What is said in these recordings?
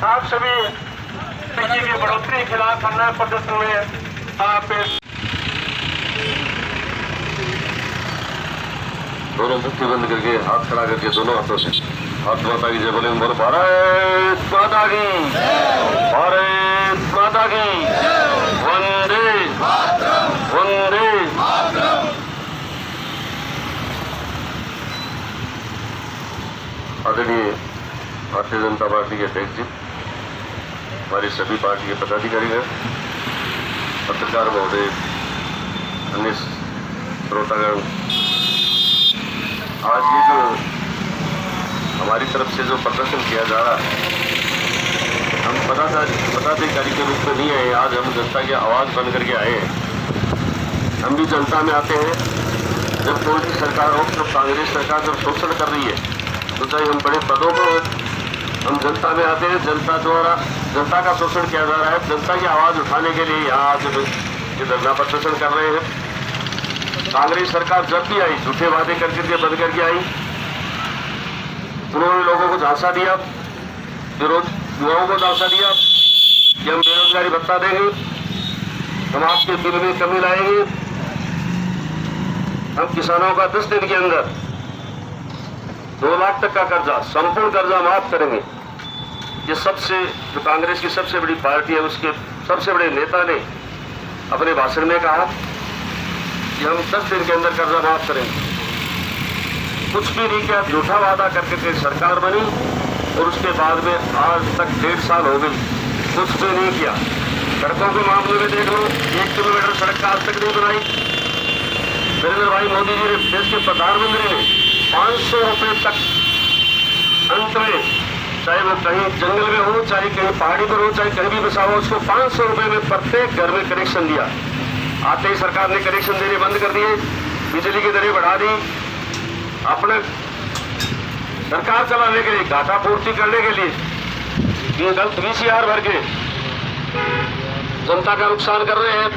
आप सभी बिजली की बढ़ोतरी के खिलाफ धरना प्रदर्शन में आप दोनों मुट्ठी बंद करके हाथ खड़ा करके दोनों हाथों से भारत माता की जय बोले। बोलो भारत माता की, भारत माता की, वंदे वंदे। आदरणीय भारतीय जनता पार्टी के अध्यक्ष जी, हमारी सभी पार्टी के पदाधिकारी हैं, पत्रकार महोदय, अन्य श्रोतागण, आज ये जो हमारी तरफ से जो प्रदर्शन किया जा रहा है, हम पदाधिकारी के रूप में नहीं आए, आज हम जनता की आवाज़ बन करके आए हैं। हम भी जनता में आते हैं। जब कोई भी सरकार हो, जब कांग्रेस सरकार जब शोषण कर रही है, तो चाहे हम बड़े पदों पर हो, हम जनता में आते हैं। जनता द्वारा जनता का शोषण किया जा रहा है, जनता की आवाज़ उठाने के लिए यहाँ आज ये धरना प्रदर्शन कर रहे हैं। कांग्रेस सरकार जब भी आई, झूठे वादे करके बंद करके आई। उन्होंने लोगों को झांसा दिया, युवाओं को झांसा दिया कि हम बेरोजगारी भत्ता देंगे, हम आपके बिल में कमी लाएंगे, हम किसानों का 10 दिन के अंदर 2 लाख तक का कर्जा, संपूर्ण कर्जा माफ करेंगे। ये जो कांग्रेस की सबसे बड़ी पार्टी है, उसके सबसे बड़े नेता ने अपने भाषण में कहा कि हम 10 दिन के अंदर कर्जा माफ करेंगे। कुछ भी नहीं किया, झूठा वादा करके सरकार बनी और उसके बाद में आज तक 1.5 साल हो गई, कुछ भी नहीं किया। सड़कों के मामले में देख लो, 1 किलोमीटर सड़क आज तक नहीं बनाई। नरेंद्र भाई मोदी जी ने, देश के प्रधानमंत्री ने 500 रुपये तक अंत में, चाहे वो कहीं जंगल में हो, चाहे कहीं पहाड़ी पर हो, चाहे कहीं भी बसा हो, उसको 500 रुपये में प्रत्येक घर में कनेक्शन दिया। आते ही सरकार ने कनेक्शन देने बंद कर दिए, बिजली की दरें बढ़ा दी। अपने सरकार चलाने के लिए, घाटा पूर्ति करने के लिए ये गलत VCR भर के जनता का नुकसान कर रहे हैं।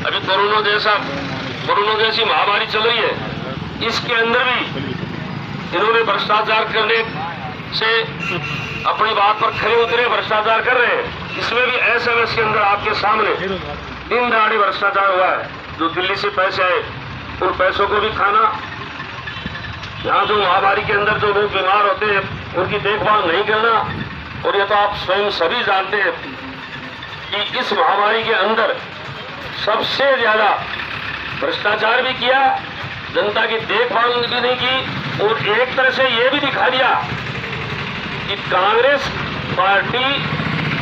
अभी कोरोना जैसी महामारी चल रही है, इसके अंदर भी इन्होंने भ्रष्टाचार करने से अपनी बात पर खरे उतरे, भ्रष्टाचार कर रहे हैं। इसमें भी SMS के अंदर आपके सामने दिन दहाड़े भ्रष्टाचार हुआ है। जो दिल्ली से पैसे आए, उन पैसों को भी खाना। यहाँ जो महामारी के अंदर जो लोग बीमार होते हैं, उनकी देखभाल नहीं करना। और ये तो आप स्वयं सभी जानते हैं कि इस महामारी के अंदर सबसे ज्यादा भ्रष्टाचार भी किया, जनता की देखभाल भी नहीं की, और एक तरह से ये भी दिखा दिया कि कांग्रेस पार्टी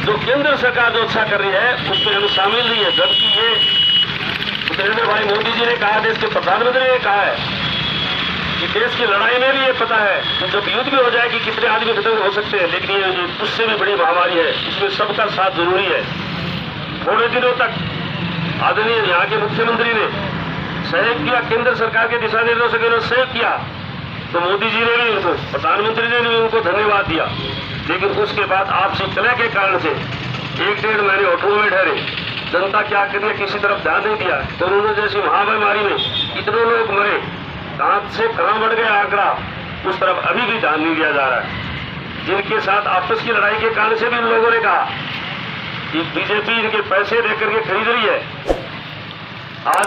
जो केंद्र सरकार जो अच्छा कर रही है, उसमें हम शामिल नहीं है। जबकि ये नरेंद्र भाई मोदी जी ने कहा, देश के प्रधानमंत्री ने कहा है कि देश की लड़ाई में भी ये पता है कि जब युद्ध भी हो जाए कि कितने आदमी खत्म हो सकते हैं, लेकिन ये उससे भी बड़ी महामारी है, इसमें सबका साथ जरूरी है। थोड़े दिनों तक आदरणीय यहाँ के मुख्यमंत्री ने सहयोग किया, केंद्र सरकार के दिशा निर्देशों के सहयोग किया, तो मोदी जी ने भी उनको, प्रधानमंत्री ने भी उनको धन्यवाद दिया। लेकिन उसके बाद आपसी कलह के कारण से 1-1.5 महीने होटलों में ठहरे, जनता क्या करिए, किसी तरफ ध्यान नहीं दिया। कोरोना जैसी महामारी में इतने लोग मरे, कहां से कहां बढ़ गया आंकड़ा, उस तरफ अभी भी ध्यान नहीं दिया जा रहा है। जिनके साथ आपस की लड़ाई के कारण से भी इन लोगों ने कहा कि बीजेपी इनके पैसे देकर के खरीद रही है। आज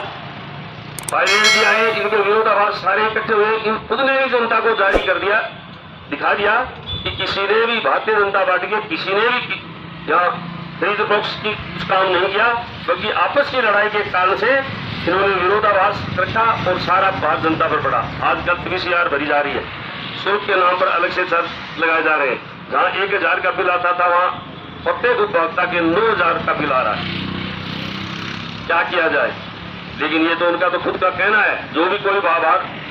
पायलट भी आए, इनके विरोधाभास सारे इकट्ठे हुए, इन खुद ने ही जनता को जारी कर दिया, दिखा दिया कि किसी ने भी, भारतीय जनता पार्टी के किसी ने भी यहाँ खरीद पक्ष की कुछ काम नहीं किया, बल्कि आपस की लड़ाई के कारण से इन्होंने विरोधाभास रखा और सारा भार जनता पर पड़ा। आज कल पीसीआर भरी जा रही है, शुल्क के नाम पर अलग से चार्ज लगाए जा रहे हैं। जहाँ 1000 का बिल आता था वहाँ प्रत्येक उपभोक्ता के 9000 का बिल आ रहा है। क्या किया जाए? लेकिन ये तो उनका तो खुद का कहना है। जो भी कोई भार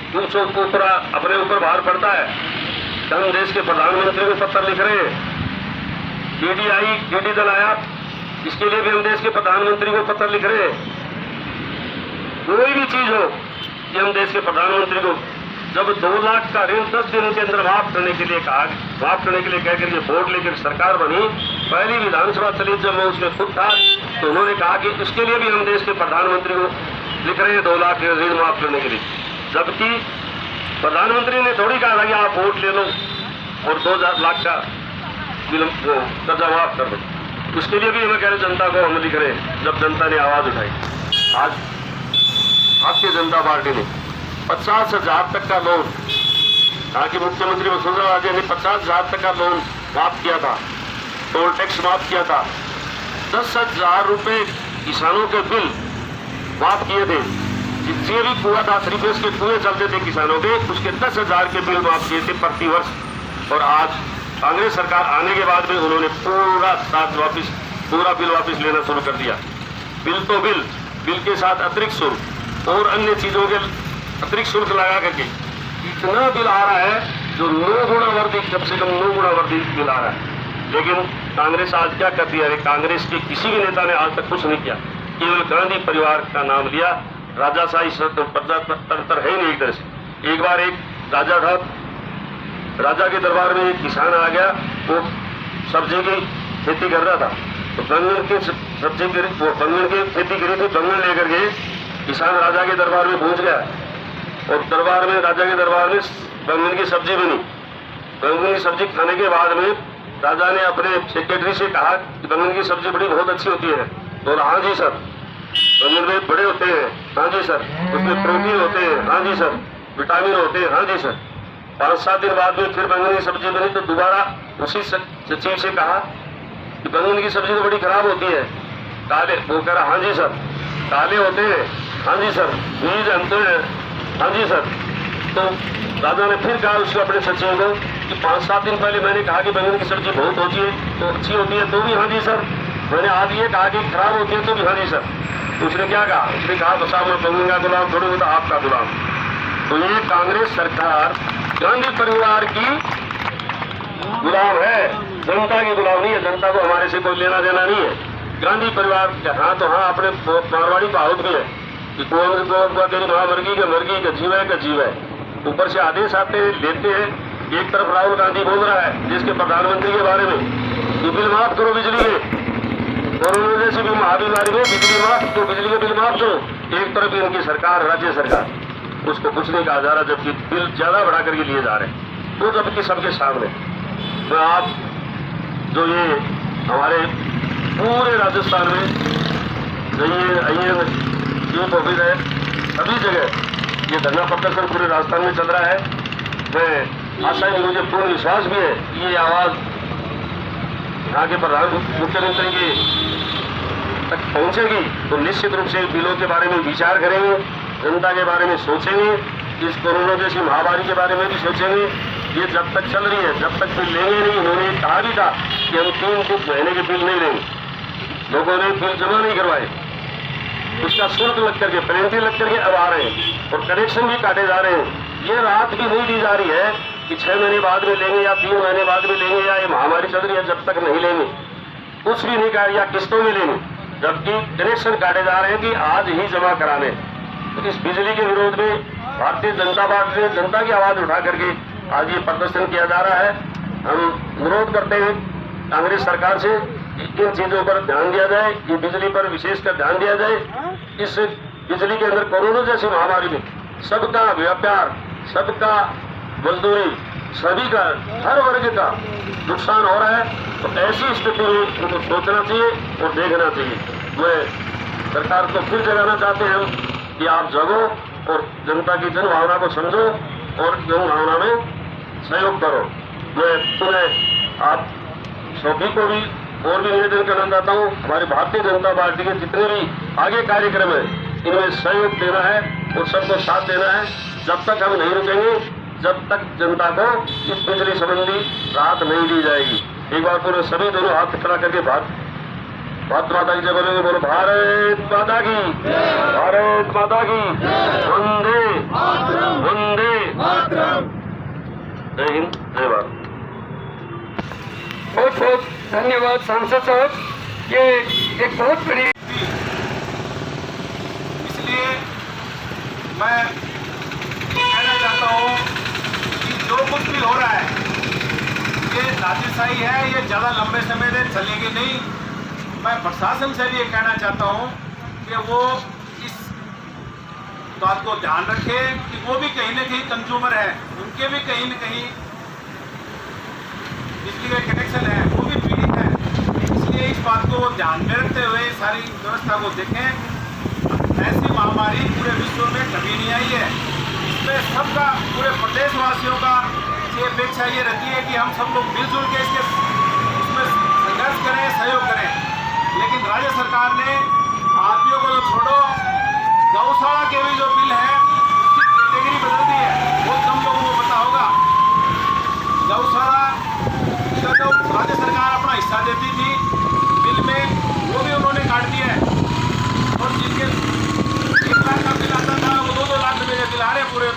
ऊपर अपने ऊपर भार पड़ता है, हम देश के प्रधानमंत्री को पत्र लिख रहे हैं। डीडी दल आया, इसके लिए भी हम देश के प्रधानमंत्री को पत्र लिख रहे हैं। कोई भी चीज हो कि हम देश के प्रधानमंत्री को, जब 2 लाख का ऋण 10 दिनों के अंदर माफ करने के लिए कहकर ये वोट लेकर सरकार बनी, पहली विधानसभा चली जब मैं उसमें खुद था, तो उन्होंने कहा कि इसके लिए भी हम देश के प्रधानमंत्री को लिख रहे हैं 2 लाख ऋण माफ करने के लिए। जबकि प्रधानमंत्री ने थोड़ी कहा था कि आप वोट ले लो और 2 लाख का कर्जा माफ कर दो। उसके लिए भी हमें कह रहे जनता को हम लिख रहे हैं। जब जनता ने आवाज उठाई, आज भारतीय जनता पार्टी ने 50,000 तक का लोन, कहा कि मुख्यमंत्री वसुंधरा राजे ने 50,000 तक का लोन माफ किया था, टोल टैक्स माफ किया था, 10,000 रुपए किसानों के बिल माफ किए थे। जितने भी कुआ था, 3 फेस के कुएं चलते थे किसानों के, उसके 10,000 के बिल माफ किए थे प्रति वर्ष। और आज कांग्रेस सरकार आने के बाद में उन्होंने पूरा बिल वापस लेना शुरू कर दिया। बिल तो बिल के साथ अतिरिक्त शुल्क और अन्य चीजों के अतिरिक्त शुल्क लगा करके इतना बिल आ रहा है जो 9 गुना वर्धित, कम से कम 9 गुना वर्धित बिल आ रहा है। लेकिन कांग्रेस आज क्या करती है? कांग्रेस के किसी भी नेता ने आज तक कुछ नहीं किया, केवल गांधी परिवार का नाम लिया। राजाशाही तंत्र है नहीं एक तरह से। एक बार एक राजा था, राजा के दरबार में एक किसान आ गया, वो सब्जी की खेती कर रहा था, तो बैंगन की खेती करी थी। बैंगन लेकर के किसान राजा के दरबार में पहुंच गया और राजा के दरबार में बैंगन की सब्जी बनी। बैंगन की सब्जी खाने के बाद में राजा ने अपने सेक्रेटरी से कहा कि बैंगन की सब्जी बहुत अच्छी होती है। बोला हाँ जी सर, बैंगन में बड़े होते हैं, हाँ जी सर, उसमें प्रोटीन होते हैं, हाँ जी सर, विटामिन होते हैं, हाँ जी सर। 5-7 दिन बाद में फिर बैंगन की सब्जी बनी तो दोबारा उसी सचिव से कहा कि बैंगन की सब्जी तो बड़ी खराब होती है, काले। वो कह रहा हाँ जी सर, काले होते हैं, हाँ जी सर, बीज अंत है, हाँ जी सर। तो राजा ने फिर कहा उसको अपने सचिव को कि 5-7 दिन पहले मैंने कहा कि बैंगन की सब्जी बहुत होती है, तो अच्छी होती है, तो भी हाँ जी सर। मैंने आज ये कहा कि खराब होती है, तो भी हाँ जी सर। तो उसने क्या कहा? उसने कहा बस मैं बैंगन का गुलाम थोड़ी हूँ, तो आपका गुलाम। तो ये कांग्रेस सरकार गांधी परिवार की गुलाम है, जनता की गुलाम नहीं है। जनता को हमारे से कोई लेना देना नहीं है। गांधी परिवार हाँ तो हाँ, अपने मारवाड़ी कहावत भी है कि कौन तेरी माँ मरगी का जीव है। ऊपर से आदेश आते हैं, लेते हैं। एक तरफ राहुल गांधी बोल रहा है देश के प्रधानमंत्री के बारे में कि बिल माफ करो बिजली के, कोरोना जैसी भी महाबीमारी में बिजली के बिल माफ करो। एक तरफ इनकी सरकार, राज्य सरकार, उसको कुछ नहीं कहा जा रहा, जबकि बिल ज्यादा बढ़ा करके लिए जा रहे हैं। तो जबकि सबके सामने मैं आप जो ये हमारे पूरे राजस्थान में चीफ ऑफिस है, सभी जगह ये धरना प्रदर्शन पूरे राजस्थान में चल रहा है। मैं आशा है, मुझे पूर्ण विश्वास भी है कि ये आवाज यहाँ के मुख्यमंत्री की तक पहुंचेगी तो निश्चित रूप से बिलों के बारे में विचार करेंगे, जनता के बारे में सोचेंगे, इस कोरोना जैसी महामारी के बारे में भी सोचेंगे। ये जब तक चल रही है, जब तक बिल लेंगे नहीं। उन्होंने कहा भी था कि हम 3 महीने के बिल नहीं लेंगे। लोगों ने बिल जमा नहीं करवाए, उसका शुल्क लग करके, पेनल्टी लग करके अब आ रहे हैं और कनेक्शन भी काटे जा रहे हैं। ये रात भी नहीं दी जा रही है कि 6 महीने बाद में लेंगे या 3 महीने बाद में लेंगे, या ये महामारी चल रही है जब तक नहीं लेंगे, कुछ भी नहीं कहा, या किस्तों में लेंगे, जबकि कनेक्शन काटे जा रहे हैं कि आज ही जमा कराने। तो इस बिजली के विरोध में भारतीय जनता पार्टी ने जनता की आवाज उठा करके आज ये प्रदर्शन किया जा रहा है। हम अनुरोध करते हैं कांग्रेस सरकार से इन चीजों पर ध्यान दिया जाए, ये बिजली पर विशेषकर ध्यान दिया जाए। इस बिजली के अंदर कोरोना जैसी महामारी में सबका व्यापार, सबका मजदूरी, सभी का, हर वर्ग का नुकसान हो रहा है। तो ऐसी स्थिति में उनको सोचना चाहिए और देखना चाहिए। मैं सरकार को फिर जगाना चाहते हैं हम कि आप जगो और जनता की जन भावना को समझो और जन भावना में सहयोग करो। मैं पुनः आप सभी को भी और भी निवेदन करना चाहता हूँ, हमारी भारतीय जनता पार्टी के जितने भी आगे कार्यक्रम है इनमें सहयोग देना है और सबको साथ देना है। जब तक हम नहीं रुकेंगे, जब तक जनता को इस बिजली संबंधी राहत नहीं दी जाएगी। एक बार पूरे सभी दोनों हाथ खड़ा करके भारत माता की जय बोलेंगे। बोलो भारत माता की, भारत माता की, वंदे वंदे। जय हिंद, जय भारत। बहुत बहुत धन्यवाद सांसद साहब, ये एक बहुत बड़ी। इसलिए मैं कहना चाहता हूँ कि जो कुछ भी हो रहा है ये नाजीशाही है, ये ज़्यादा लंबे समय तक चलेगी नहीं। मैं प्रशासन से भी ये कहना चाहता हूँ कि वो इस बात को ध्यान रखे कि वो भी कहीं ना कहीं कंज्यूमर है, उनके भी कहीं न कहीं बिजली का कनेक्शन है, वो भी पीड़ित है। इसलिए इस बात को ध्यान में रखते हुए सारी व्यवस्था को देखें। ऐसी महामारी पूरे विश्व में कभी नहीं आई है। इसमें सबका, पूरे प्रदेशवासियों का ये अपेक्षा ये रहती है कि हम सब लोग मिलजुल के इसमें संघर्ष करें, सहयोग करें। लेकिन राज्य सरकार ने आदमियों को तो छोड़ो, गौशाला के भी जो बिल है उसकी कैटेगरी बदल दी है। वो कम लोगों को पता होगा। गौशाला का जो राज्य सरकार अपना हिस्सा देती थी बिल में, वो भी उन्होंने काट दिया है। और जिनके 1 लाख का बिल आता था वो 2-2 लाख रुपये का बिल आ रहे हैं पूरे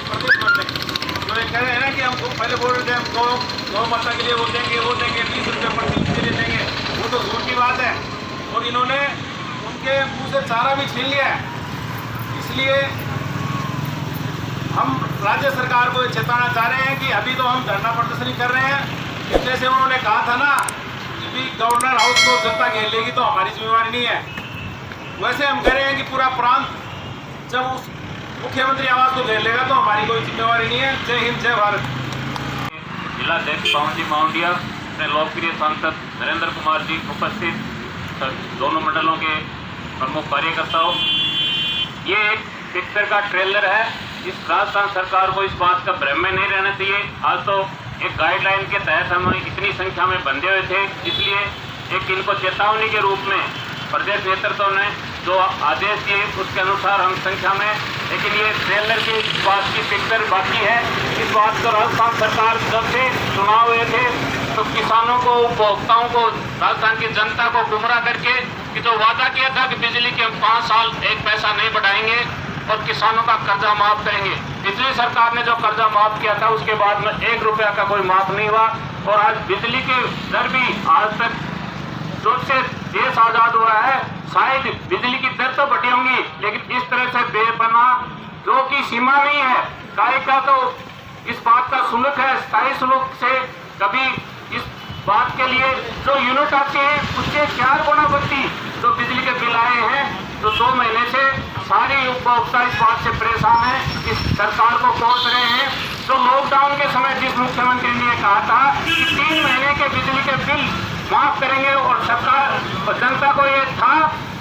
प्रदेश भर में। तो ये कह रहे हैं ना कि हम पहले बोल रहे थे हम गौ माता के लिए वो देंगे 20 रुपये प्रति के लिए देंगे, वो तो दूर की बात है। और इन्होंने उनके मुंह से चारा भी छीन लिया है। इसलिए हम राज्य सरकार को चेताना चाह रहे हैं कि अभी तो हम धरना प्रदर्शन कर रहे हैं। जैसे उन्होंने कहा था ना कि गवर्नर हाउस को जनता घेर लेगी तो हमारी जिम्मेवारी नहीं है, वैसे हम कह रहे हैं कि पूरा प्रांत जब उस मुख्यमंत्री आवास को घेर लेगा तो हमारी कोई जिम्मेवारी नहीं है। जय हिंद, जय भारत। जिलाध्यक्ष पवन जी माउंडिया, अपने लोकप्रिय सांसद नरेंद्र कुमार जी उपस्थित, दोनों मंडलों के प्रमुख कार्यकर्ताओं, ये एक पिक्चर का ट्रेलर है। इस राजस्थान सरकार को इस बात का भ्रम में नहीं रहना चाहिए। आज तो एक गाइडलाइन के तहत हम इतनी संख्या में बंधे हुए थे, इसलिए एक इनको चेतावनी के रूप में प्रदेश नेतृत्व ने जो आदेश दिए उसके अनुसार हम संख्या में, लेकिन ये ट्रेलर की बात की पिक्चर बाकी है। इस बात को राजस्थान सरकार जब से चुनाव हुए थे तो किसानों को, उपभोक्ताओं को, राजस्थान की जनता को गुमराह करके कि जो वादा किया था कि बिजली के हम 5 साल 1 पैसा नहीं बढ़ाएंगे और किसानों का कर्जा माफ करेंगे। पिछली सरकार ने जो कर्जा माफ किया था उसके बाद में 1 रुपया का कोई माफ नहीं हुआ। और आज बिजली की दर भी आज तक जब से देश आजाद हुआ है शायद बिजली की दर तो बढ़ी होंगी, लेकिन इस तरह से बेपना जो की सीमा नहीं है। कार्य का तो इस बात का सुलूक है, स्थायी सुलूक से कभी इस बात के लिए जो यूनिट आती है उसके 4 गुना बढ़ती जो बिजली के बिल आए हैं। तो 2 महीने से सारे उपभोक्ता इस बात से परेशान है, इस सरकार को कोस रहे हैं। जो लॉकडाउन के समय जिस मुख्यमंत्री ने कहा था कि 3 महीने के बिजली के बिल माफ करेंगे और सरकार और जनता को ये था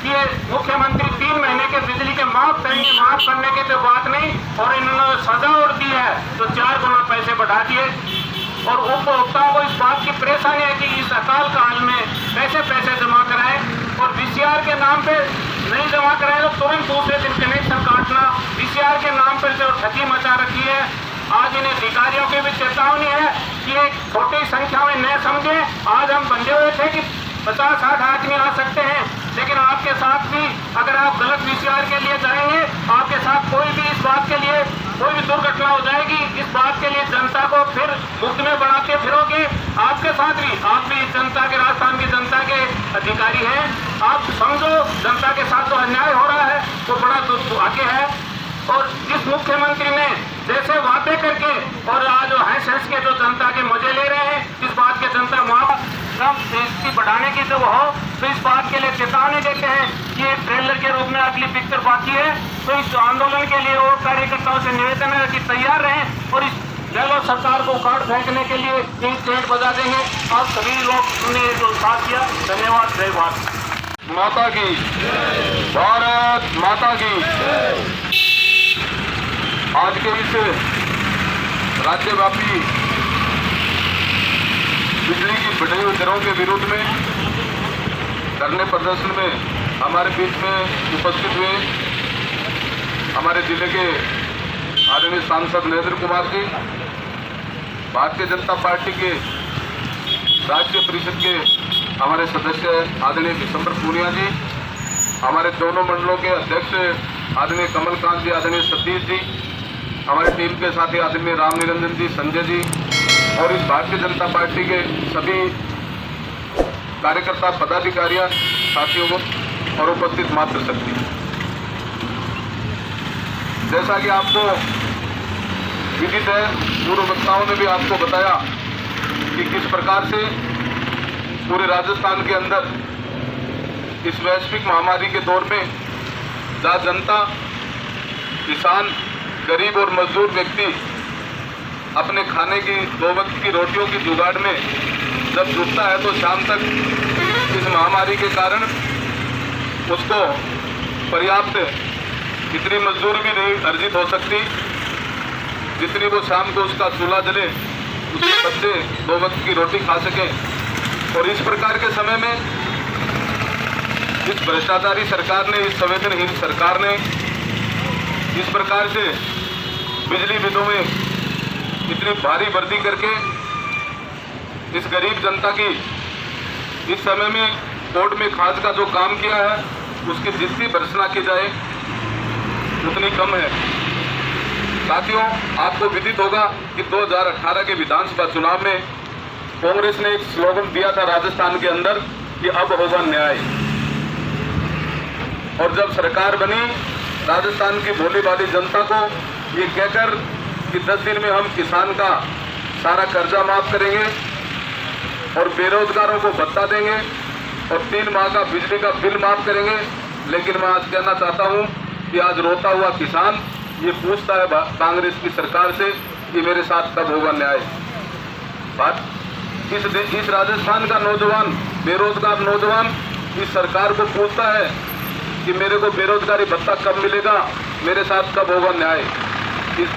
कि ये मुख्यमंत्री 3 महीने के बिजली के माफ करेंगे, माफ करने की तो बात नहीं, और इन्होंने सजा और दी है तो 4 गुना पैसे बढ़ा दिए। और उपभोक्ताओं को इस बात की परेशानी है कि इस अकाल काल में पैसे जमा कराएं और VCR के नाम पे नहीं जमा कराएं तो तुरंत दूसरे दिन कनेक्शन काटना, VCR के नाम पर जो ठगी मचा रखी है। आज इन अधिकारियों की भी चेतावनी है कि एक छोटी संख्या में न समझे। आज हम बंधे हुए थे कि 50-60 आदमी आ सकते हैं, लेकिन आपके साथ भी अगर आप गलत VCR के लिए जाएंगे, आपके साथ कोई भी इस बात के लिए कोई भी दुर्घटना हो जाएगी। इस बात के लिए जनता को फिर मुफ्त में बढ़ाते फिरोगे। आपके साथ भी, आप भी जनता के, राजस्थान की जनता के अधिकारी हैं। आप समझो जनता के साथ जो अन्याय हो रहा है वो बड़ा दुर्भाग्य है। और इस मुख्यमंत्री ने जैसे वादे करके और आज जो हैंस के जो जनता के मजे ले रहे हैं, इस बात के जनता वहाँ इसकी बढ़ाने की जो हो तो इस बात के लिए चेतावनी देते हैं कि ये ट्रेलर के रूप में अगली पिक्चर बाकी है। तो इस आंदोलन के लिए और कार्यकर्ताओं से निवेदन है कि तैयार रहें और इस गहलोत सरकार को उखाड़ फेंकने के लिए एक टेंट बजा देंगे। आप सभी लोग ने जो साथ किया, धन्यवाद। जय भारत माता की, भारत माता की। आज के इस राज्यव्यापी बिजली की बढ़ी हुई दरों के विरोध में धरने प्रदर्शन में हमारे बीच में उपस्थित हुए हमारे जिले के आदरणीय सांसद नरेंद्र कुमार जी, भारतीय जनता पार्टी के राज्य परिषद के हमारे सदस्य आदरणीय दिसंबर पूनिया जी, हमारे दोनों मंडलों के अध्यक्ष आदरणीय कमलकांत जी, आदरणीय सतीश जी, हमारे टीम के साथी आदरणीय राम निरंजन जी, संजय जी और इस भारतीय जनता पार्टी के सभी कार्यकर्ता पदाधिकारियों साथियों को और उपस्थित मातृशक्ति। जैसा कि आपको विदित है, पूर्व वक्ताओं ने भी आपको बताया कि किस प्रकार से पूरे राजस्थान के अंदर इस वैश्विक महामारी के दौर में जहाँ जनता, किसान, गरीब और मजदूर व्यक्ति अपने खाने की 2 वक्त की रोटियों की जुगाड़ में जब जुटता है तो शाम तक इस महामारी के कारण उसको पर्याप्त इतनी मजदूरी भी नहीं अर्जित हो सकती जितनी वो शाम को उसका चूल्हा जले, उसके बच्चे 2 वक्त की रोटी खा सके। और इस प्रकार के समय में इस भ्रष्टाचारी सरकार ने, इस संवेदनहीन सरकार ने इस प्रकार से बिजली बिलों में इतनी भारी वृद्धि करके इस गरीब जनता की इस समय में कोर्ट में खास का जो काम किया है उसकी जितनी भर्त्सना की जाए उतनी कम है। साथियों, आपको विदित होगा कि 2018 के विधानसभा चुनाव में कांग्रेस ने एक स्लोगन दिया था राजस्थान के अंदर कि अब होगा न्याय। और जब सरकार बनी, राजस्थान की भोली भाली जनता को ये कहकर कि 10 दिन में हम किसान का सारा कर्जा माफ करेंगे और बेरोजगारों को भत्ता देंगे और 3 माह का बिजली का बिल माफ करेंगे। लेकिन मैं आज कहना चाहता हूं कि आज रोता हुआ किसान ये पूछता है कांग्रेस की सरकार से कि मेरे साथ कब होगा न्याय। इस राजस्थान का नौजवान, बेरोजगार नौजवान इस सरकार को पूछता है कि मेरे को बेरोजगारी भत्ता कब मिलेगा, मेरे साथ कब होगा न्याय। इस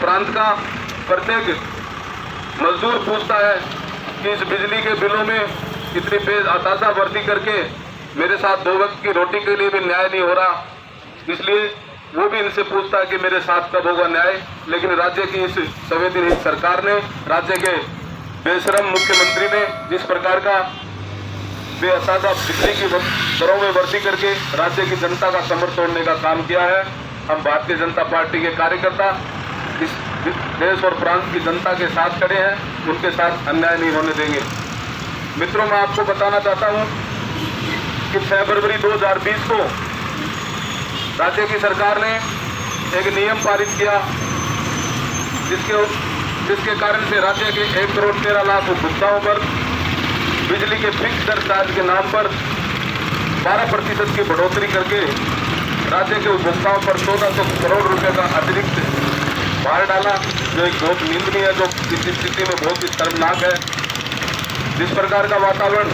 प्रांत का प्रत्येक मजदूर पूछता है कि इस बिजली के बिलों में इतनी बेअंदाजा वृद्धि करके मेरे साथ 2 वक्त की रोटी के लिए भी न्याय नहीं हो रहा, इसलिए वो भी इनसे पूछता है कि मेरे साथ कब होगा न्याय। लेकिन राज्य की इस संवेदनहीन सरकार ने, राज्य के बेशरम मुख्यमंत्री ने जिस प्रकार का बेअंदाजा बिजली की दरों में वृद्धि करके राज्य की जनता का कमर तोड़ने का काम किया है, हम भारतीय जनता पार्टी के कार्यकर्ता इस देश और प्रांत की जनता के साथ खड़े हैं, उनके साथ अन्याय नहीं होने देंगे। मित्रों, मैं आपको बताना चाहता हूं कि 6 फरवरी 2020 को राज्य की सरकार ने एक नियम पारित किया जिसके कारण से राज्य के 1 करोड़ 13 लाख उपभोक्ताओं पर बिजली के फिक्स दर चार्ज के नाम पर 12% की बढ़ोतरी करके राज्य के उपभोक्ताओं पर 1400 करोड़ रुपए का अतिरिक्त भार डाला, जो एक बहुत निंदनीय है, जो इस स्थिति में बहुत ही शर्मनाक है। जिस प्रकार का वातावरण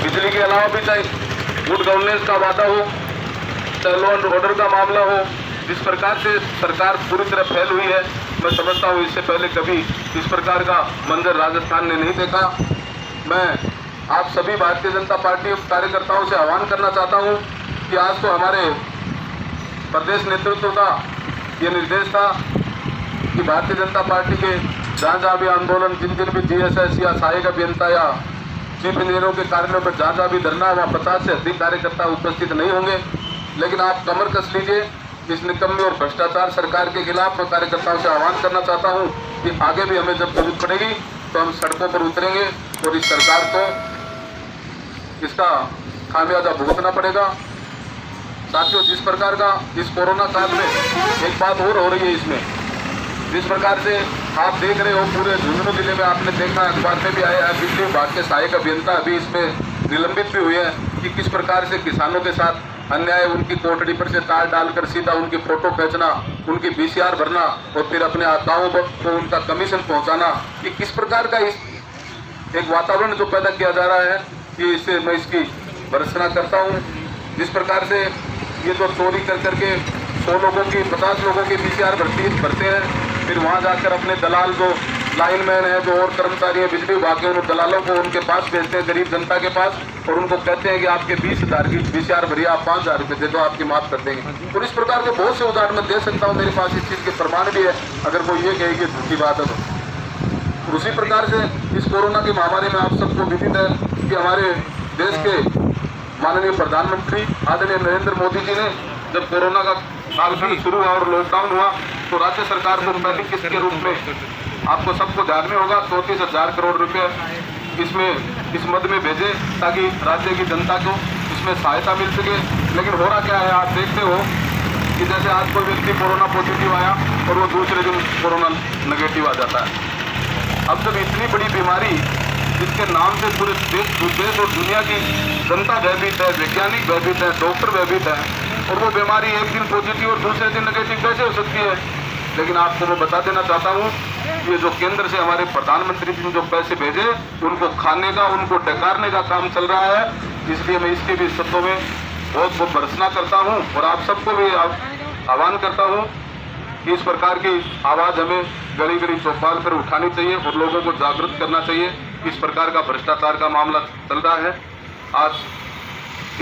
बिजली के अलावा भी चाहे गुड गवर्नेंस का वादा हो, चाहे लॉ एंड ऑर्डर का मामला हो, जिस प्रकार से सरकार पूरी तरह फैल हुई है, मैं समझता हूँ इससे पहले कभी इस प्रकार का मंजर राजस्थान ने नहीं देखा। मैं आप सभी भारतीय जनता पार्टी कार्यकर्ताओं से आह्वान करना चाहता हूँ कि आज तो हमारे प्रदेश नेतृत्व का ये निर्देश था कि भारतीय जनता पार्टी के जहाँ भी आंदोलन, जिन भी जीएसएस या सहायक अभियंता या चीफ इंजीनियरों के कार्यालयों पर जहाँ भी धरना, वहाँ 50 से अधिक कार्यकर्ता उपस्थित नहीं होंगे। लेकिन आप कमर कस लीजिए, इस निकम्मे और भ्रष्टाचार सरकार के खिलाफ मैं कार्यकर्ताओं से आह्वान करना चाहता हूं कि आगे भी हमें जब जरूरत पड़ेगी तो हम सड़कों पर उतरेंगे और इस सरकार को इसका खामियाजा भुगतना पड़ेगा। साथियों, जिस प्रकार का इस कोरोना काल में एक बात और हो रही है, इसमें जिस प्रकार से आप देख रहे हो पूरे झुंझुनू जिले में, आपने देखा अखबार में भी आया है, बिजली विभाग के सहायक अभियंता अभी इसमें निलंबित भी हुए हैं कि किस प्रकार से किसानों के साथ अन्याय, उनकी कोठड़ी पर से तार डालकर सीधा उनकी फोटो खींचना, उनकी बीसीआर भरना और फिर अपने गाँवों को उनका कमीशन पहुंचाना, कि किस प्रकार का इस एक वातावरण जो पैदा किया जा रहा है, कि इससे मैं इसकी भर्त्सना करता हूं। जिस प्रकार से ये जो चोरी कर करके 100 लोगों की 50 लोगों की बीसीआर भरते हैं, फिर वहां जाकर अपने दलाल जो लाइनमैन है, जो और कर्मचारी हैं बिजली विभाग के, उन दलालों को उनके पास भेजते हैं, गरीब जनता के पास, और उनको कहते हैं कि आपके 20,000 की 20,000 भरिए, आप 5,000 रुपये दे दो, आपकी माफ कर देंगे। और इस प्रकार के बहुत से उदाहरण मैं दे सकता हूँ, मेरे पास इस चीज़ के प्रमाण भी है, अगर कोई ये कहे कि झूठी बात है तो। उसी प्रकार से इस कोरोना की महामारी में आप सबको विदित है कि हमारे देश के माननीय प्रधानमंत्री आदरणीय नरेंद्र मोदी जी ने जब कोरोना का काल शुरू हुआ और लॉकडाउन हुआ, तो राज्य सरकार को पहली किस्त के रूप में, आपको सबको ध्यान में होगा, 34,000 करोड़ रुपए इसमें इस मद में भेजे ताकि राज्य की जनता को इसमें सहायता मिल सके। लेकिन हो रहा क्या है, आप देखते हो कि जैसे आज कोई व्यक्ति कोरोना पॉजिटिव आया और वो दूसरे दिन कोरोना नेगेटिव आ जाता है। अब जब इतनी बड़ी बीमारी जिसके नाम से पूरे देश और दुनिया की जनता भयभीत है, वैज्ञानिक भयभीत है, डॉक्टर भयभीत है, और वो बीमारी एक दिन पॉजिटिव और दूसरे दिन नेगेटिव कैसे हो सकती है। लेकिन आपको मैं बता देना चाहता हूँ, ये जो केंद्र से हमारे प्रधानमंत्री जी ने जो पैसे भेजे, उनको खाने का, उनको डकारने का काम चल रहा है। इसलिए मैं इसके भी शब्दों में बहुत बहुत भर्त्सना करता हूँ और आप सबको भी आह्वान करता हूँ कि इस प्रकार की आवाज़ हमें गली गली चौपाल पर उठानी चाहिए और लोगों को जागरूक करना चाहिए। इस प्रकार का भ्रष्टाचार का मामला चल रहा है। आज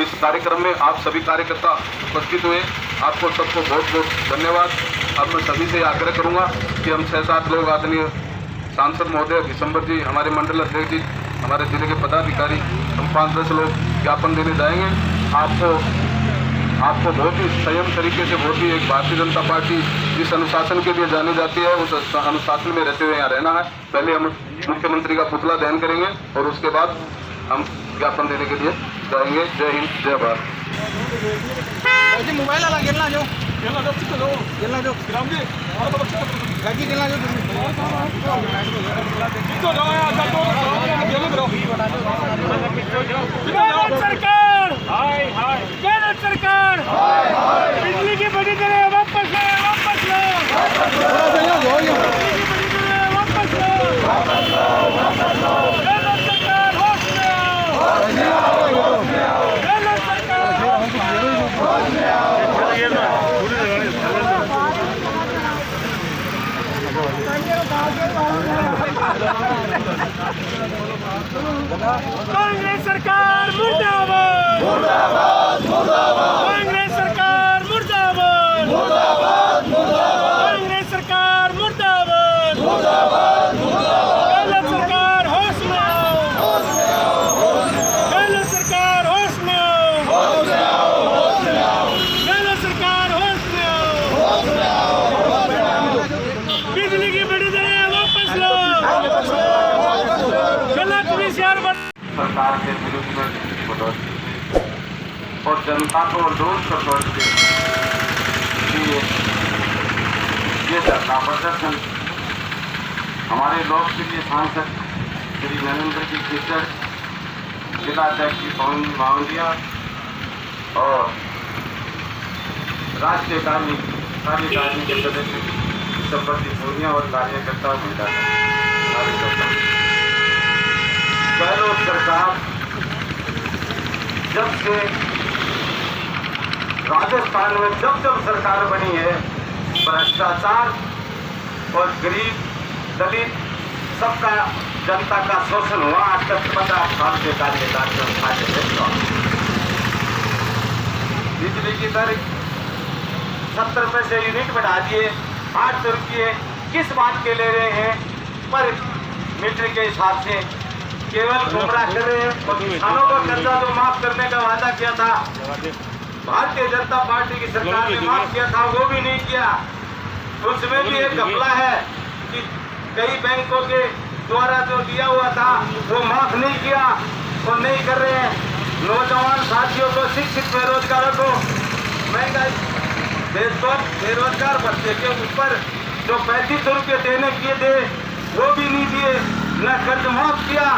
इस कार्यक्रम में आप सभी कार्यकर्ता उपस्थित हुए, आपको सबको बहुत बहुत धन्यवाद। अब मैं सभी से आग्रह करूंगा कि हम 6-7 लोग आदरणीय सांसद महोदय दिसंबर जी, हमारे मंडल अध्यक्ष जी, हमारे जिले के पदाधिकारी, हम 5-10 लोग ज्ञापन देने जाएंगे। आपको बहुत ही संयम तरीके से, बहुत ही एक भारतीय जनता पार्टी जिस अनुशासन के लिए जानी जाती है, उस अनुशासन में रहते हुए यहाँ रहना है। पहले हम मुख्यमंत्री का पुतला दहन करेंगे और उसके बाद हम ज्ञापन देने के लिए जाएंगे। जय हिंद, जय भारत। मोबाइल वाला गिरना जो गाड़ी गिरना जो सरकार केंद्र सरकार बिजली की बड़ी दरें वापस लो, वापस लो, वापस लो, केंद्र सरकार होश में आओ, केंद्र सरकार होश में आओ। कांग्रेस सरकार मुर्दाबाद, मुर्दाबाद, मुर्दाबाद। कांग्रेस सरकार मुर्दाबाद, मुर्दाबाद, मुर्दाबाद। कांग्रेस सरकार मुर्दाबाद, मुर्दाबाद, मुर्दाबाद। केंद्र सरकार होश में आओ, होश में आओ, होश में आओ। केंद्र सरकार होश में आओ, होश में आओ, होश में आओ। केंद्र सरकार होश में आओ, होश में आओ, होश में आओ। बिजली की बड़ी दरें वापस लो, गलत विचार सरकार के विरुद्ध में बढ़ोतरी और जनता को रोज बढ़ोतरी ये धरना प्रदर्शन हमारे लोकप्रिय सांसद श्री नरेंद्र जी कीचड़, जिलाध्यक्ष पवन मावंडिया और राष्ट्रीय कार्यकारिणी के सदस्य संपत्ति पूर्णिया और कार्यकर्ता महिला कार्यकर्ता गहलोत सरकार जब से राजस्थान में जब सरकार बनी है, भ्रष्टाचार और गरीब दलित सबका जनता का शोषण हुआ। आज तक 50 साल के कार्यकाल में बिजली की दर 70 पैसे यूनिट बढ़ा दिए, 800 रुपये किस बात के ले रहे हैं, पर मीटर के हिसाब से केवल गुमराह कर रहे हैं। और किसानों का कर्जा जो माफ करने का वादा किया था भारतीय जनता पार्टी की सरकार ने माफ किया था, वो भी नहीं किया। उसमें भी एक घपला है कि कई बैंकों के द्वारा जो दिया हुआ था वो माफ नहीं किया और नहीं कर रहे हैं। नौजवान साथियों को, शिक्षित बेरोजगारों को महंगाई बेरोजगार भत्ते के ऊपर जो 3500 रुपये देने किए थे वो भी नहीं दिए, न कर्ज माफ किया।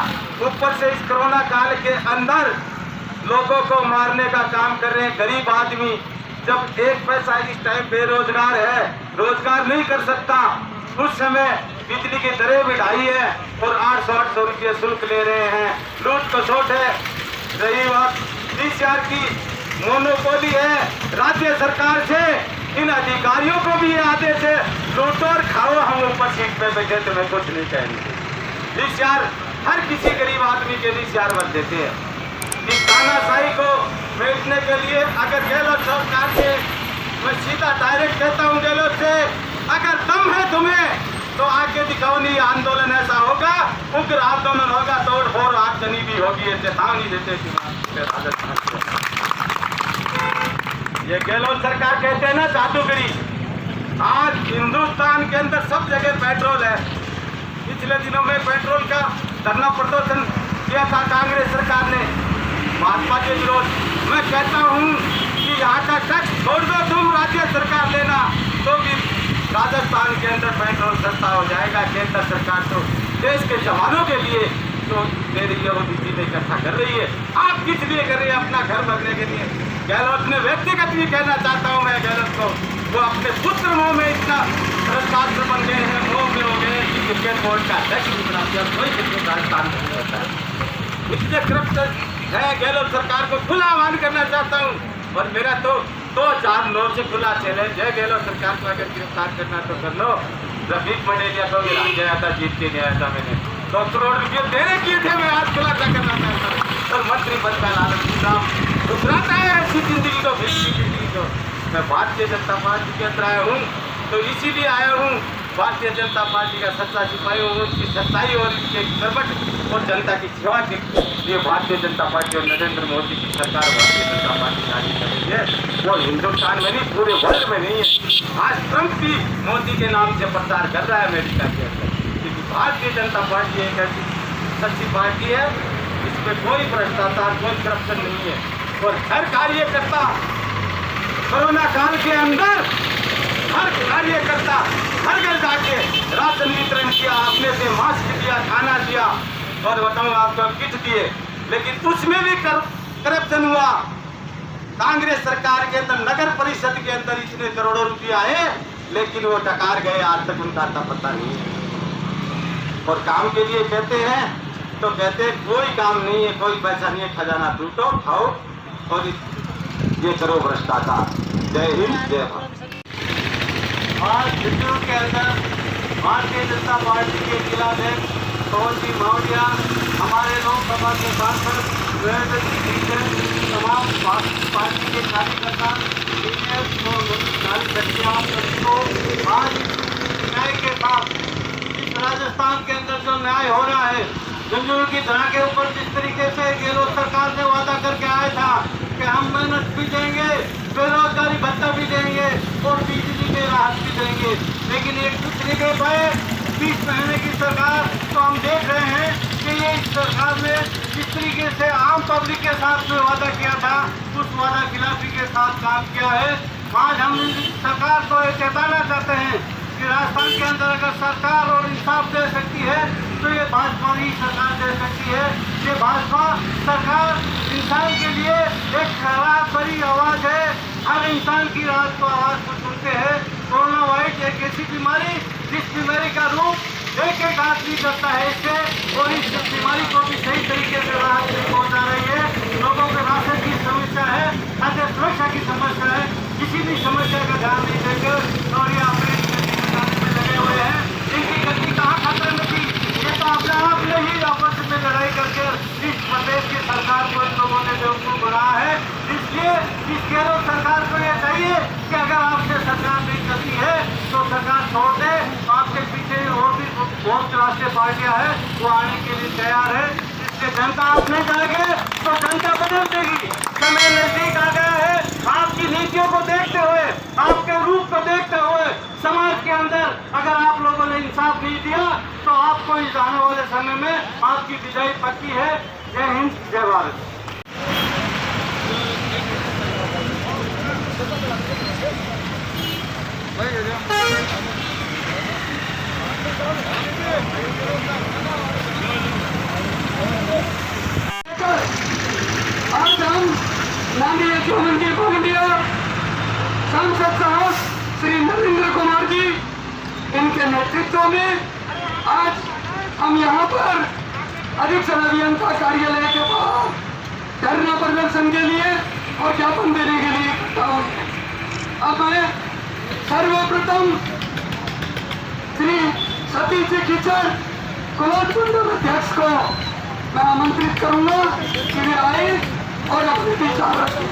ऊपर से इस कोरोना काल के अंदर लोगों को मारने का काम कर रहे हैं। गरीब आदमी जब एक पैसा इस टाइम बेरोजगार है, रोजगार नहीं कर सकता, उस समय बिजली की दरें बढ़ाई है और 800 रुपये शुल्क ले रहे हैं। लूट खसोट है। रही बात 20,000 की मोनोपोली है राज्य सरकार से, इन अधिकारियों को भी ये आदेश है, लूटो और खाओ, हम ऊपर सीट पे बैठे तुम्हें कुछ नहीं कहेंगे। इस यार हर किसी गरीब आदमी के लिए यार बन देते हैं। इस तानाशाही को बेचने के लिए अगर गहलोत सरकार से, मैं सीधा डायरेक्ट कहता हूँ गहलोत से, अगर दम है तुम्हें तो आके दिखाओ। नहीं आंदोलन ऐसा होगा, उग्र आंदोलन होगा, तोड़ फोड़ आगजनी भी होगी। ये चेतावनी देते राजस्थान को। ये गहलोत सरकार कहते हैं ना जादूगरी। आज हिंदुस्तान के अंदर सब जगह पेट्रोल है। पिछले दिनों में पेट्रोल का धरना प्रदर्शन किया था कांग्रेस सरकार ने भाजपा के विरोध। मैं कहता हूँ कि यहाँ का टैक्स छोड़ दो तुम, राज्य सरकार लेना, तो भी राजस्थान के अंदर पेट्रोल सस्ता हो जाएगा। केंद्र सरकार तो देश के जवानों के लिए तो दे रही है, वो चीजें इकट्ठा कर रही है। आप किस लिए कर रहे हैं? अपना घर भरने के लिए। गहलोत ने व्यक्तिगत भी कहना चाहता हूँ मैं गहलोत को, वो अपने पुत्र मोह में इतना भ्रष्टाचार बन गए हैं, मोह में हो गए कि क्रिकेट बोर्ड का अध्यक्ष भी बना दिया। कोई क्रिकेट राजस्थान में नहीं होता है। इसलिए करप्शन है। गहलोत सरकार को खुला आह्वान करना चाहता हूँ, और मेरा तो 2009 से खुला चैलेंज है। गहलोत सरकार को अगर गिरफ्तार करना तो कर लो। रफीक मंडेलिया को भी हरा गया था, जीत के गया था मैंने। 100 करोड़ रुपये देने किए थे, मैं आज खुलासा करना चाहता हूँ। और मंत्री पद का लालच नाम दुखराता है ऐसी जिंदगी को, जिंदगी को। मैं भारतीय जनता पार्टी के अंदर आया हूँ, तो इसीलिए आया हूँ। भारतीय जनता पार्टी का सच्चा सिपाही हूँ। उसकी सच्चाई और इसके कर्मठ और जनता की सेवा के लिए भारतीय जनता पार्टी और नरेंद्र मोदी की सरकार भारतीय जनता पार्टी आगे कर रही है। वो हिंदुस्तान में नहीं, पूरे वर्ल्ड में नहीं है। आज ट्रंप भी मोदी के नाम से प्रचार कर रहा है अमेरिका के अंदर, क्योंकि भारतीय जनता पार्टी एक ऐसी सच्ची पार्टी है इसमें कोई भ्रष्टाचार, कोई करप्शन नहीं है। और हर कार्यकर्ता कोरोना काल के अंदर, हर कार्यकर्ता हर घर जाके राशन वितरण किया, अपने से मास्क दिया, खाना दिया, और बताऊँ आपको किट दिए। लेकिन उसमें भी करप्शन हुआ। कांग्रेस सरकार के अंदर नगर परिषद के अंदर इतने करोड़ों रुपया है, लेकिन वो टकार गए, आज तक उनका आता पता नहीं है। और काम के लिए कहते हैं तो कहते हैं कोई काम नहीं है, कोई पैसा नहीं है, खजाना लूटो खाओ और ये करो भ्रष्टाचार। जय हिंद, जय भारत। आज झुंझुनू के अंदर भारतीय जनता पार्टी के जिला अध्यक्ष पवन सिंह मावड़िया, हमारे लोकसभा के सांसद तमाम पार्टी के कार्यकर्ता आज न्याय के साथ इस राजस्थान के अंदर जो न्याय हो रहा है, झुंझुनू की धरा के ऊपर जिस तरीके से गहलोत सरकार ने वादा करके आया था कि हम मेहनत भी देंगे, बेरोजगारी भत्ता भी देंगे और बिजली के राहत भी देंगे, लेकिन एक कुछ नहीं दे पाए। 20 महीने की सरकार, तो हम देख रहे हैं कि ये इस सरकार ने जिस तरीके से आम पब्लिक के साथ जो वादा किया था, उस वादा खिलाफी के साथ काम किया है। आज हम सरकार को ये चेताना चाहते हैं कि राजस्थान के अंदर अगर सरकार और इंसाफ दे सकती है तो ये भाजपा ही सरकार दे सकती है। ये भाजपा सरकार इंसान के लिए एक खराब भरी आवाज़ है, हर इंसान की रात को आवाज़ को सुनते हैं। कोरोना वायरस एक ऐसी बीमारी जिस बीमारी का रूप एक आदमी करता है इससे, और इस बीमारी को भी सही तरीके से राहत नहीं पहुँचा रही है। लोगों के राशन की समस्या है, खाद्य सुरक्षा की समस्या है, किसी भी समस्या का ध्यान नहीं देंगे और ये अपने में लगे हुए हैं। इनकी गति कहाँ खतरे में थी, ये तो अपने आप ने ही आपस में लड़ाई करके इस प्रदेश की सरकार को इन लोगों ने बेवकूफ़ बनाया है। इसलिए इस गहलोत सरकार को ये चाहिए कि अगर आपसे सरकार नहीं चलती है तो सरकार छोड़ दे। आपके पीछे और भी बहुत राष्ट्रीय पार्टियां हैं, वो आने के लिए तैयार है। इसलिए जनता आप नहीं जाएंगे तो जनता बदल देगी। समय नजदीक आ गया है। आपकी नीतियों को देखते हुए, आपके रूप को देखते हुए समाज के अंदर अगर आप लोगों ने इंसाफ नहीं दिया तो आपको इस आने वाले समय में आपकी विजयी पक्की है। जय हिंद, जय भारत। आज हम माननीय मुख्यमंत्री गोविंदिया सांसद साहब श्री नरेंद्र कुमार जी, इनके नेतृत्व में आज हम यहाँ पर अधीक्षण अभियंता कार्यालय के बाहर धरना प्रदर्शन के लिए और ज्ञापन देने के लिए इकट्ठा हुए। अब मैं सर्वप्रथम श्री सतीश जी किचन क्लोथ मंडल अध्यक्ष को मैं आमंत्रित करूंगा कि वे आए और अपने विचार रखें।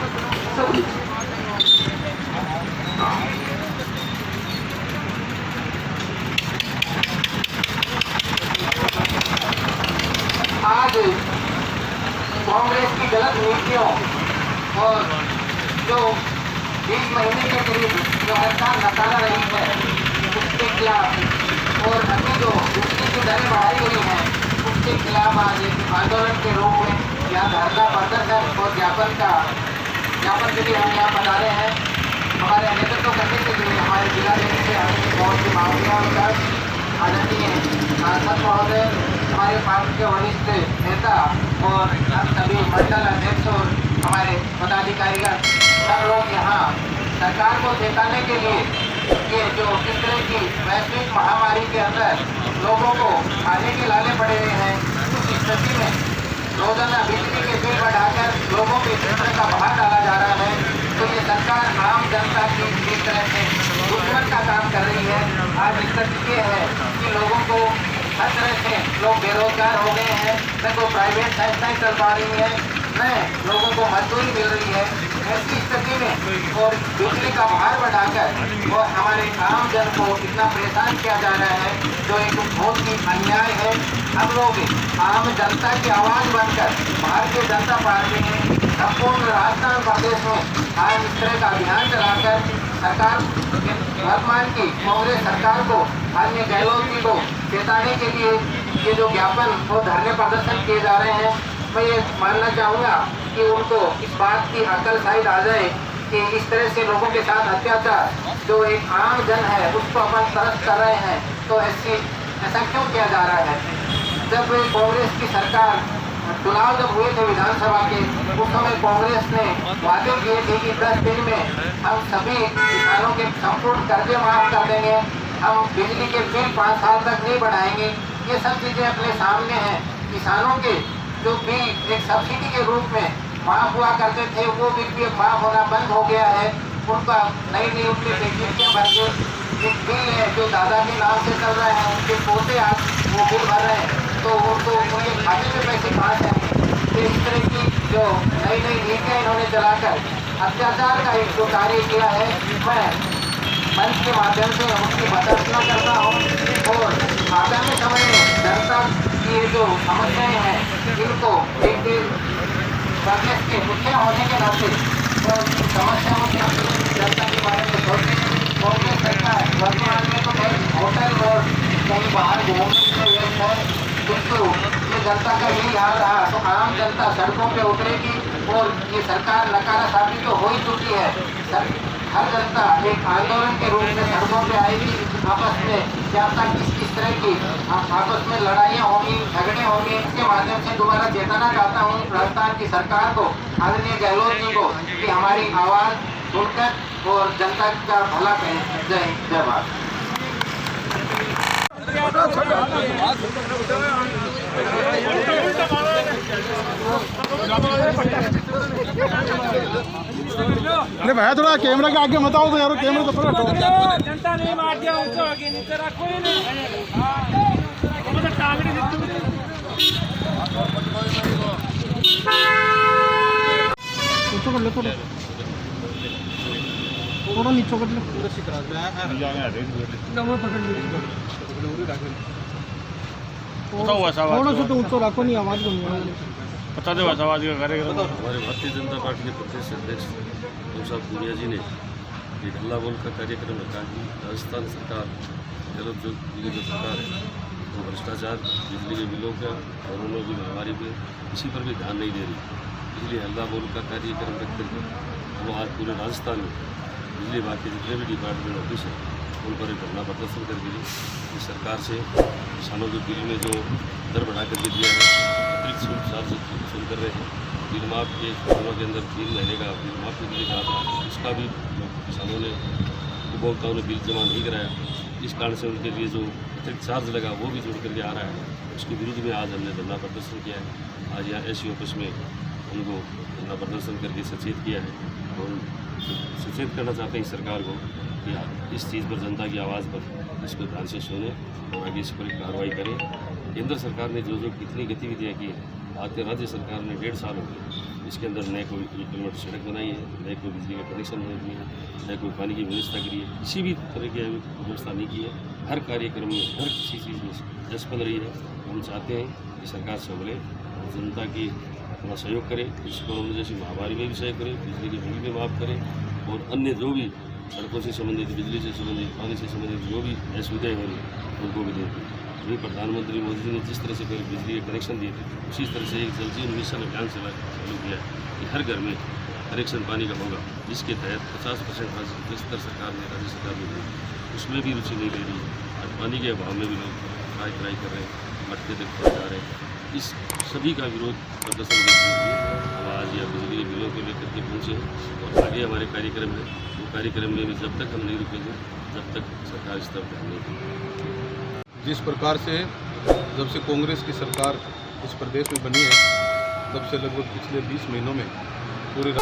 आज कांग्रेस की गलत नीतियों और जो 20 महीने के करीब जो सरकार नकारा रही है उसके खिलाफ और अभी जो बिजली की दरें बढ़ाई गई हैं उसके खिलाफ आज एक आंदोलन के रूप में यहाँ धरना प्रदर्शन और ज्ञापन के लिए हम यहाँ बता रहे हैं। हमारे नेतृत्व करने के लिए हमारे जिलाध्यक्ष से हमें बहुत सी मांगें आदरणीय सांसद महोदय, हमारे पार्टी के वरिष्ठ नेता और सभी मंडल अध्यक्ष और हमारे पदाधिकारीगण सब लोग यहाँ सरकार को चेताने के लिए ये जो किस तरह की वैश्विक महामारी के अंदर लोगों को खाने के लाले पड़े हुए हैं, उस स्थिति में रोजाना बिजली के बिल बढ़ाकर लोगों के जीवन का बाहर डाला जा रहा है। तो ये सरकार आम जनता की जिस तरह से दुश्मन का काम कर रही है। आज स्थिति ये है कि लोगों को हर तरह से लोग बेरोजगार हो गए हैं, न कोई प्राइवेट संस्थाएं चल पा रही है, न लोगों को मजदूरी मिल रही है। ऐसी स्थिति में और बिजली का भार बढ़ाकर और हमारे आम जन को इतना परेशान किया जा रहा है जो एक बहुत ही अन्याय है। हम लोग आम जनता की आवाज़ बनकर भारतीय जनता पार्टी ने संपूर्ण राजस्थान प्रदेश में आज इस तरह का अभियान चलाकर सरकार वर्तमान की कांग्रेस सरकार को अन्य गहलोत जी को चेताने के लिए ये जो ज्ञापन और धरने प्रदर्शन किए जा रहे हैं। मैं ये मानना चाहूँगा कि उनको इस बात की अकल शायद आ जाए कि इस तरह से लोगों के साथ अत्याचार जो एक आम जन है उसको अपन तरस कर रहे हैं, तो ऐसा क्यों किया जा रहा है। जब कांग्रेस की सरकार चुनाव जब हुए थे विधानसभा के, उस समय कांग्रेस ने वादे किए थे कि 10 दिन में हम सभी किसानों के संपूर्ण कर्जे माफ कर देंगे, हम बिजली के बिल 5 साल तक नहीं बढ़ाएंगे। ये सब चीज़ें अपने सामने हैं। किसानों के जो बिल एक सब्सिडी के रूप में माफ हुआ करते थे वो बिल भी माफ होना बंद हो गया है। उनका नई उनके फैसिलिटियाँ भर के एक बिल है जो दादा के नाम से चल रहा है, उनके पोते आज वो बिल भर रहे हैं, तो उनको उनके खाते में पैसे कहाँ से आएंगे। तो इस तरह की जो नई नीतियाँ इन्होंने चलाकर अत्याचार का एक जो कार्य किया है, मैं मंच के माध्यम से उनकी भर्त्सना करता हूँ और आगामी समय में जनता की ये जो समस्याएं हैं इनको एक कांग्रेस के मुखिया होने के नाते और समस्याओं के जनता के बारे में सोचते कांग्रेस सरकार वर्तमान में तो कहीं होटल और कहीं बाहर घूमने के लिए व्यस्त है, किंतु ये जनता का यही हाल रहा तो आम जनता सड़कों पर उतरेगी और ये सरकार नकारा साबित तो हो ही चुकी है। हर जनता एक आंदोलन के रूप में सड़कों पे आएगी, आपस में क्या तक किस तरह की आपस में लड़ाइयाँ होंगी, झगड़े होंगे। इसके माध्यम से दोबारा चेताना चाहता हूँ राजस्थान की सरकार को, आदरणीय गहलोत जी को, कि हमारी आवाज़ सुनकर और जनता का भला करें। जय हिंद, जय भारत। अरे भैया थोड़ा कैमरा के आगे मत आओ तो यार, कैमरा तो थोड़ा जनता नहीं मार दिया ऊंचा आगे नीचे रखो ही नहीं। वो तो टांगड़ी नीचे कर ले, थोड़ा नीचे कर ले, थोड़ा सा तो ऊंचा रखो, नहीं आवाज को नहीं बता दो आवाज का कार्यक्रम। हमारे भारतीय जनता पार्टी के प्रदेश अध्यक्ष साहब पूनिया जी ने एक हल्ला बोल का कार्यक्रम रखा कि राजस्थान सरकार गलत जो सरकार है वो भ्रष्टाचार, बिजली के बिलों का, कोरोना की महामारी पे इसी पर भी ध्यान नहीं दे रही। इसलिए हल्ला बोल का कार्यक्रम रख करके वो आज पूरे राजस्थान में बिजली विभाग के जितने भी डिपार्टमेंट ऑफिस है उन पर एक धरना प्रदर्शन करके इस सरकार से किसानों के बिल में जो दर बढ़ा करके दिया है, अतिरिक्त शुल्क चार्ज वसूल कर रहे हैं। बिल माफ के कोरोना के अंदर 3 महीने का बिल माफ के लिए कहा था, उसका भी किसानों ने, उपभोक्ताओं ने बिल जमा नहीं कराया। इस कारण से उनके लिए जो अतिरिक्त चार्ज लगा वो भी जुड़ करके आ रहा है। उसके विरुद्ध में आज हमने धरना प्रदर्शन किया है। आज यहाँ एससी ऑफिस में उनको धरना प्रदर्शन करके सचेत किया है और सचेत करना चाहते हैं सरकार को कि इस इस चीज़ पर, जनता की आवाज़ पर इसको ध्यान से सुने और आगे इस पर कार्रवाई करें। केंद्र सरकार ने जो कितनी गतिविधियाँ की हैं, आते राज्य सरकार ने 1.5 साल हो गए, इसके अंदर नए कोई 1 किलोमीटर सड़क बनाई है, नए कोई बिजली का कनेक्शन नहीं दिए, नए कोई पानी की व्यवस्था करी है, किसी भी तरह की व्यवस्था नहीं की है। हर कार्यक्रम में, हर किसी चीज़ में जस बन रही है। हम चाहते हैं कि सरकार संभले, जनता की अपना सहयोग करे, इस कोरोना जैसी महामारी में भी सहयोग करे, बिजली के बिल भी माफ़ करे और अन्य जो भी सड़कों से संबंधित, बिजली से संबंधित, पानी से संबंधित जो भी असुविधाएँ हो रही हैं उनको भी दें। अभी प्रधानमंत्री मोदी जी ने जिस तरह से पहले बिजली के कनेक्शन दिए थे, उसी तरह से एक जल जीवन मिशन अभियान चालू किया है कि हर घर में कनेक्शन पानी का होगा, जिसके तहत 50% राज्य सरकार ने, राज्य सरकार ने उसमें भी रुचि नहीं ले रही है। और पानी के अभाव में भी लोग ट्राई कर रहे हैं, मटके तक पहुँच जा रहे हैं। इस सभी का विरोध प्रदर्शन करने के लिए आवाज़ या बिजली के बिलों को लेकर के पहुँचे हैं और आगे हमारे कार्यक्रम है। वो कार्यक्रम में भी जब तक हम नहीं रुकेंगे, जब तक सरकार इस तरफ ध्यान नहीं देगी। जिस प्रकार से जब से कांग्रेस की सरकार इस प्रदेश में बनी है, तब से लगभग पिछले 20 महीनों में पूरे